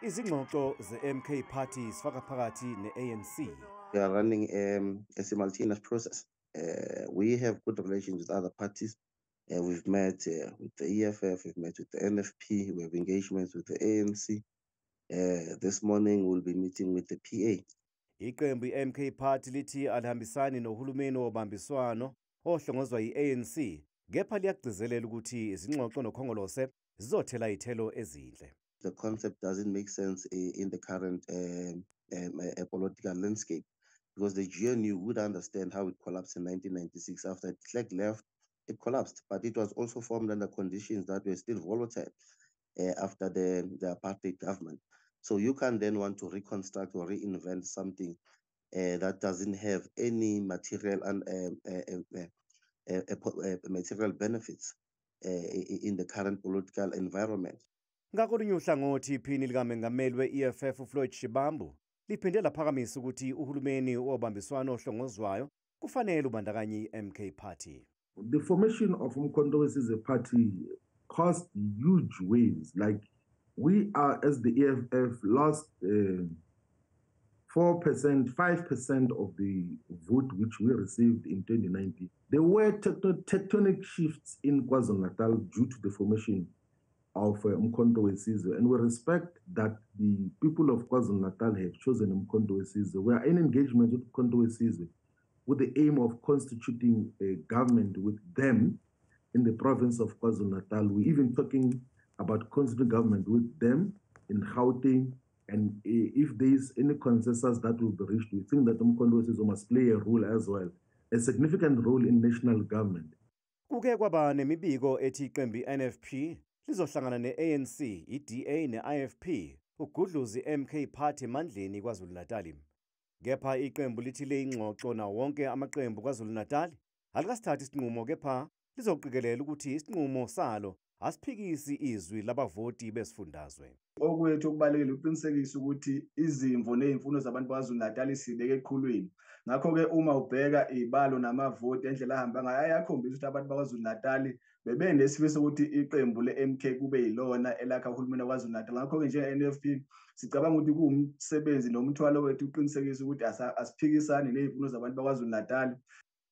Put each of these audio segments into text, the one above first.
Izingxoxo ze-MK Party sifaka phakathi ne-ANC. We are running a simultaneous process. We have good relations with other parties. We've met with the EFF, we've met with the NFP, we have engagements with the ANC. This morning we'll be meeting with the PA. Iqembu i-MK Party lithi alihambisani nohulumeni wobambiswano ohlongozwa yi-ANC, kepha liyagcizelela ukuthi izingxoxo nokhongolose zizothela ithelo ezinhle. The concept doesn't make sense in the current political landscape, because the GNU would understand how it collapsed in 1996. After de Klerk left, it collapsed, but it was also formed under conditions that were still volatile after the apartheid government. So you can then want to reconstruct or reinvent something that doesn't have any material and material benefits in the current political environment. Ngakolunye uhlangothi iphini likamengameli we-EFF uFloyd Shivambu liphinde laphakamisa ukuthi uhulumeni wobambiswano ohlongozwayo kufanele ubandakanye i-MK Party. The formation of Umkhonto Wesizwe Party caused huge waves. Like, we are, as the EFF, lost 4%, 5% of the vote which we received in 2019. There were tectonic shifts in KwaZulu-Natal due to the formation of Umkhonto Wesizwe, and we respect that the people of KwaZulu-Natal have chosen Umkhonto Wesizwe. We are in engagement with Umkhonto Wesizwe with the aim of constituting a government with them in the province of KwaZulu-Natal. We're even talking about constituting government with them in Gauteng, and if there is any consensus that will be reached, we think that Umkhonto Wesizwe must play a role as well, a significant role in national government. Kuke kwaba nemibiko ethi iqembu i-NFP lizohlangana ne-ANC, i-DA ne-IFP ugudluzi MK Party emandleni KwaZulu-Natal. Kepha iqembu lithi le ingxoxo na wonke amaqembu KwaZulu-Natal alikasithathi isinqumo, kepha lizoqikelela ukuthi isinqumo salo asiphikisi izwi labavoti besifundazwe. Okwethu okubalekile uqinisekisa ukuthi izimvo nezimfuno zabantu bakwaZulu-Natal sibeke eqhulwini. Ngakho-ke uma ubheka ibalo namavoti endlela ahamba ngayo ayakhombisa ukuthi abantu bakwaZulu-Natal bebenesifiso ukuthi iqembu le-MK kube yilona elakha uhulumeni wakwaZulu-Natal. Ngakho-ke njenge-NFP sicabanga ukuthi kuwumsebenzi nomthwalo wethu uqinisekisa ukuthi asiphikisani nezimfuno zabantu bakwaZulu-Natal.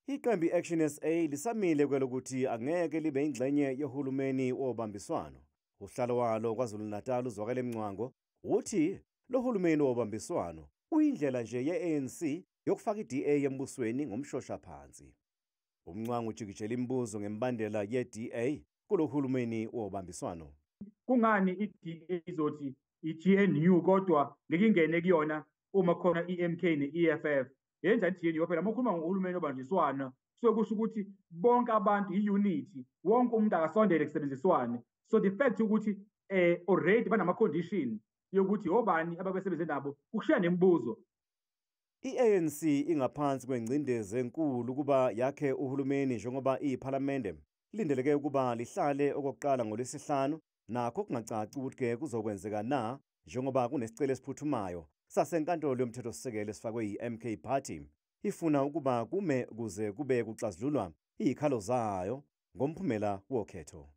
Iqembu i-Action SA lisamile kwelokuthi angeke libe ingxenye yohulumeni wobambiswano. Uhlalo walo KwaZulu-Natal uZwakele Mncwango uthi lo hulumeni wobambiswano uyindlela nje ye-ANC yokufaka i-DA embusweni ngomshosha phansi. Umncwango ujikijela imibuzo ngembandela ye-DA kulo hulumeni wobambiswano. Kungani i-DA izothi i-GNU kodwa ngeke ingene kuyona uma khona i-MK ne-EFF? Yenza i-GNU phela uma ukhuluma ngohulumeni wobambiswano sokusho ukuthi bonke abantu i-unity, wonke umuntu akasondele kusebenziswane. So the fact ukuthi already banama-condition yokuthi obani ababesebenze nabo ukushiya nemibuzo. I-ANC ingaphansi kwengcindezi enkulu ukuba yakhe uhulumeni njengoba iphalamende lindeleke ukuba lihlale okokuqala ngoLwesihlanu, nakho kungacaci ukuthi kuzokwenzeka na njengoba kunesicelo esiphuthumayo sasenkantolo yomthethosisekelo esifakwe yi-MK Party ifuna ukuba kume kuze kube kuxazululwa izikhalo zayo ngomphumela wokhetho.